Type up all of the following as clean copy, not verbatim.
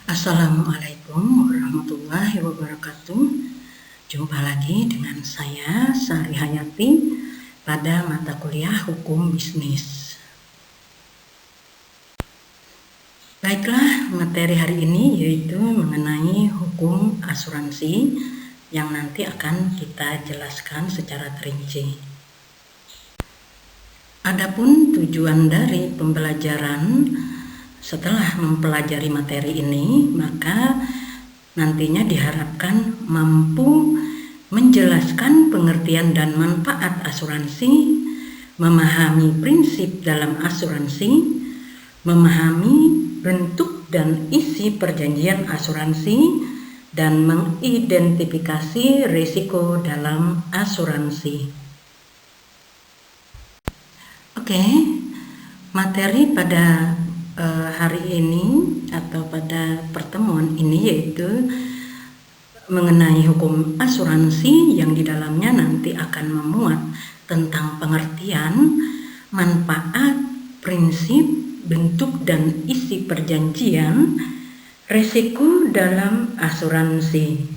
Assalamualaikum warahmatullahi wabarakatuh. Jumpa lagi dengan saya, Sari Hayati, pada mata kuliah Hukum Bisnis. Baiklah, materi hari ini yaitu mengenai hukum asuransi yang nanti akan kita jelaskan secara terinci. Adapun tujuan dari pembelajaran setelah mempelajari materi ini, maka nantinya diharapkan mampu menjelaskan pengertian dan manfaat asuransi, memahami prinsip dalam asuransi, memahami bentuk dan isi perjanjian asuransi, dan mengidentifikasi risiko dalam asuransi. Oke, materi pada hari ini atau pada pertemuan ini yaitu mengenai hukum asuransi yang di dalamnya nanti akan memuat tentang pengertian, manfaat, prinsip, bentuk dan isi perjanjian, risiko dalam asuransi.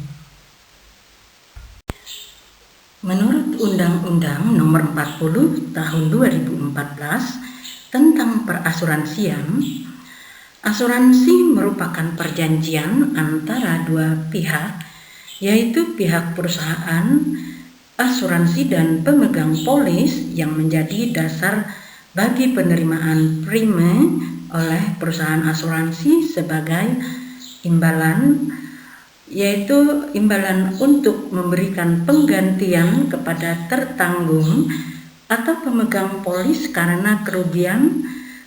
Menurut Undang-Undang Nomor 40 Tahun 2014 tentang perasuransian, asuransi merupakan perjanjian antara dua pihak, yaitu pihak perusahaan asuransi dan pemegang polis yang menjadi dasar bagi penerimaan prime oleh perusahaan asuransi sebagai imbalan, yaitu imbalan untuk memberikan penggantian kepada tertanggung atau pemegang polis karena kerugian,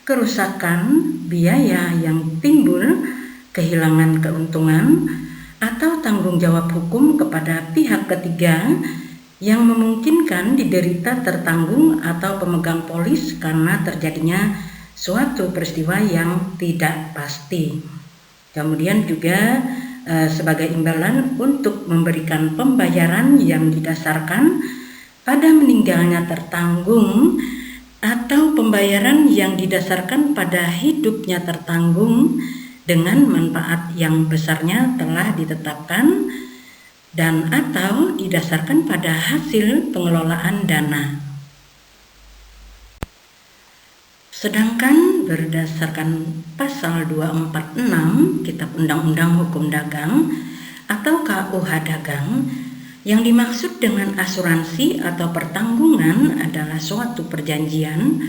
kerusakan, biaya yang timbul, kehilangan keuntungan, atau tanggung jawab hukum kepada pihak ketiga yang memungkinkan diderita tertanggung atau pemegang polis karena terjadinya suatu peristiwa yang tidak pasti. Kemudian juga sebagai imbalan untuk memberikan pembayaran yang didasarkan pada meninggalnya tertanggung atau pembayaran yang didasarkan pada hidupnya tertanggung dengan manfaat yang besarnya telah ditetapkan dan atau didasarkan pada hasil pengelolaan dana. Sedangkan berdasarkan pasal 246 Kitab Undang-Undang Hukum Dagang atau KUH Dagang, yang dimaksud dengan asuransi atau pertanggungan adalah suatu perjanjian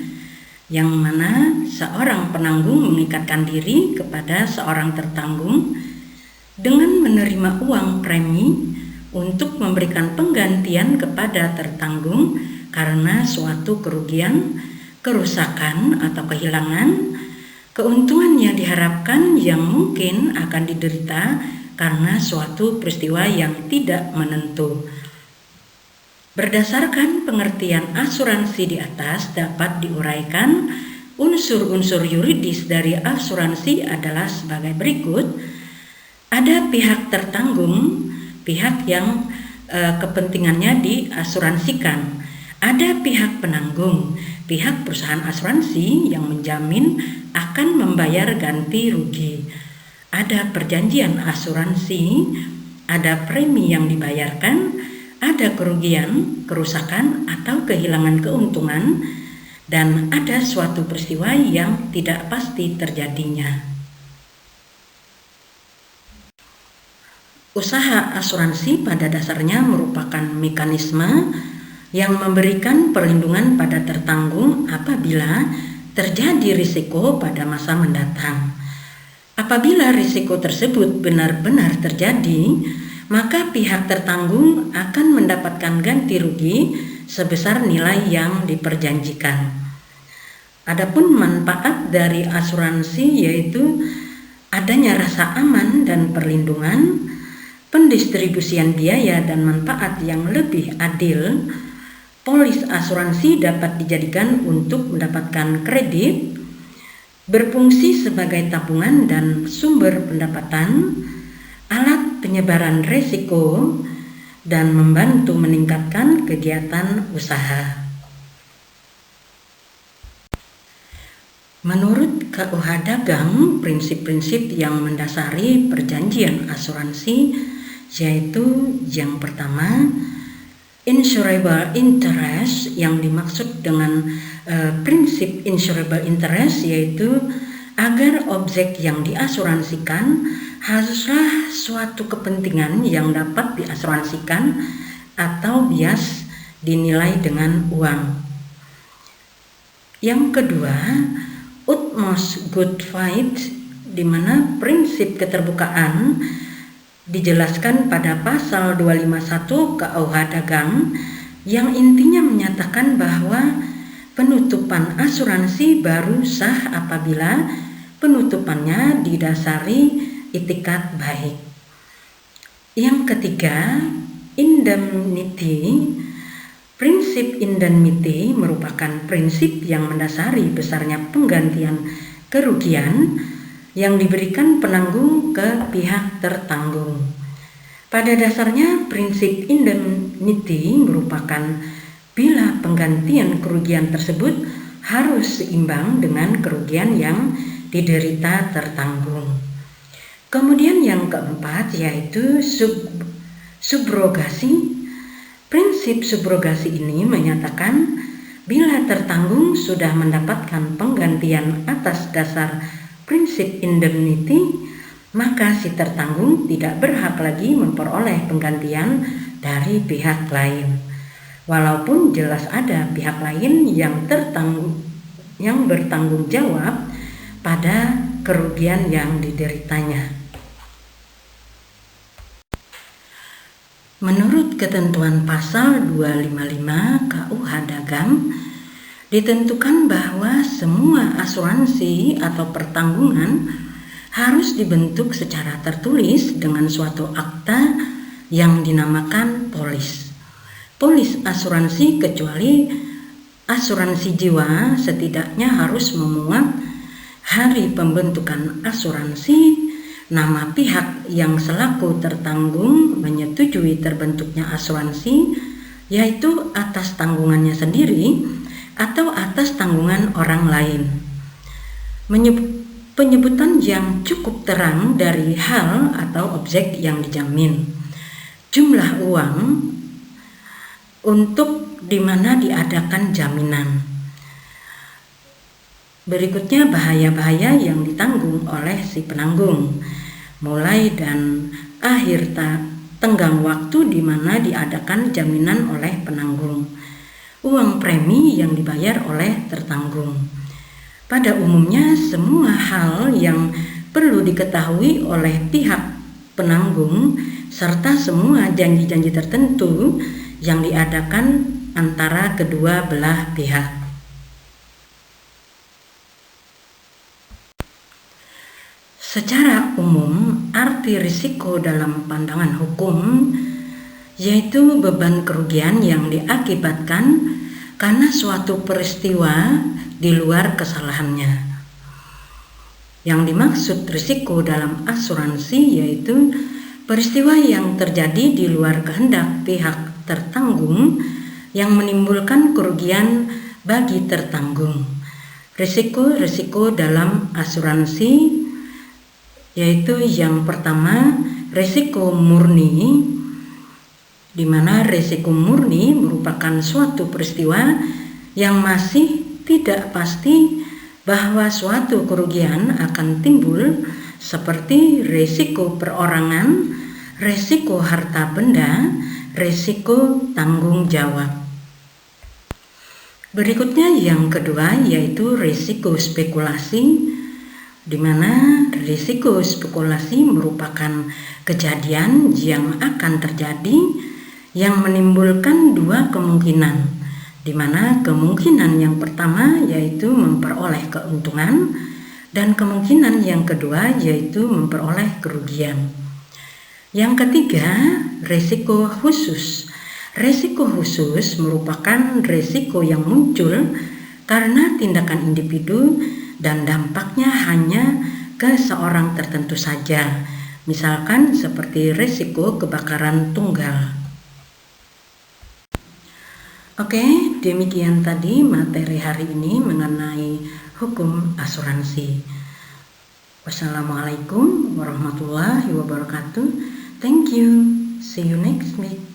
yang mana seorang penanggung mengikatkan diri kepada seorang tertanggung dengan menerima uang premi untuk memberikan penggantian kepada tertanggung karena suatu kerugian, kerusakan atau kehilangan, keuntungan yang diharapkan yang mungkin akan diderita karena suatu peristiwa yang tidak menentu. Berdasarkan pengertian asuransi di atas dapat diuraikan unsur-unsur yuridis dari asuransi adalah sebagai berikut. Ada pihak tertanggung, pihak yang kepentingannya diasuransikan. Ada pihak penanggung, pihak perusahaan asuransi yang menjamin akan membayar ganti rugi. Ada perjanjian asuransi, ada premi yang dibayarkan, ada kerugian, kerusakan atau kehilangan keuntungan, dan ada suatu peristiwa yang tidak pasti terjadinya. Usaha asuransi pada dasarnya merupakan mekanisme yang memberikan perlindungan pada tertanggung apabila terjadi risiko pada masa mendatang. Apabila risiko tersebut benar-benar terjadi, maka pihak tertanggung akan mendapatkan ganti rugi sebesar nilai yang diperjanjikan. Adapun manfaat dari asuransi yaitu adanya rasa aman dan perlindungan, pendistribusian biaya dan manfaat yang lebih adil. Polis asuransi dapat dijadikan untuk mendapatkan kredit, berfungsi sebagai tabungan dan sumber pendapatan, alat penyebaran risiko, dan membantu meningkatkan kegiatan usaha. Menurut KUH Dagang, prinsip-prinsip yang mendasari perjanjian asuransi yaitu yang pertama, insurable interest. Yang dimaksud dengan prinsip insurable interest yaitu agar objek yang diasuransikan haruslah suatu kepentingan yang dapat diasuransikan atau bias dinilai dengan uang. Yang kedua, utmost good faith, di mana prinsip keterbukaan dijelaskan pada pasal 251 KUH Dagang yang intinya menyatakan bahwa penutupan asuransi baru sah apabila penutupannya didasari itikat baik. Yang ketiga, indemnity. Prinsip indemnity merupakan prinsip yang mendasari besarnya penggantian kerugian yang diberikan penanggung ke pihak tertanggung. Pada dasarnya, prinsip indemnity merupakan bila penggantian kerugian tersebut harus seimbang dengan kerugian yang diderita tertanggung. Kemudian yang keempat yaitu subrogasi. Prinsip subrogasi ini menyatakan bila tertanggung sudah mendapatkan penggantian atas dasar prinsip indemnity, maka si tertanggung tidak berhak lagi memperoleh penggantian dari pihak lain. Walaupun jelas ada pihak lain yang bertanggung jawab pada kerugian yang dideritanya. Menurut ketentuan pasal 255 KUH Dagang, ditentukan bahwa semua asuransi atau pertanggungan harus dibentuk secara tertulis dengan suatu akta yang dinamakan polis. Polis asuransi kecuali asuransi jiwa setidaknya harus memuat hari pembentukan asuransi, nama pihak yang selaku tertanggung menyetujui terbentuknya asuransi, yaitu atas tanggungannya sendiri atau atas tanggungan orang lain. Penyebutan yang cukup terang dari hal atau objek yang dijamin. Jumlah uang untuk di mana diadakan jaminan. Berikutnya bahaya-bahaya yang ditanggung oleh si penanggung, mulai dan akhir tenggang waktu di mana diadakan jaminan oleh penanggung, uang premi yang dibayar oleh tertanggung. Pada umumnya semua hal yang perlu diketahui oleh pihak penanggung serta semua janji-janji tertentu yang diadakan antara kedua belah pihak. Secara umum, arti risiko dalam pandangan hukum yaitu beban kerugian yang diakibatkan karena suatu peristiwa di luar kesalahannya. Yang dimaksud risiko dalam asuransi yaitu peristiwa yang terjadi di luar kehendak pihak tertanggung yang menimbulkan kerugian bagi tertanggung. Risiko-risiko dalam asuransi yaitu yang pertama, risiko murni, di mana risiko murni merupakan suatu peristiwa yang masih tidak pasti bahwa suatu kerugian akan timbul, seperti risiko perorangan, risiko harta benda, risiko tanggung jawab. Berikutnya yang kedua yaitu risiko spekulasi, di mana risiko spekulasi merupakan kejadian yang akan terjadi yang menimbulkan dua kemungkinan, di mana kemungkinan yang pertama yaitu memperoleh keuntungan dan kemungkinan yang kedua yaitu memperoleh kerugian. Yang ketiga, risiko khusus. Risiko khusus merupakan risiko yang muncul karena tindakan individu dan dampaknya hanya ke seorang tertentu saja, misalkan seperti risiko kebakaran tunggal. Oke, demikian tadi materi hari ini mengenai hukum asuransi. Wassalamualaikum warahmatullahi wabarakatuh. Thank you. See you next week.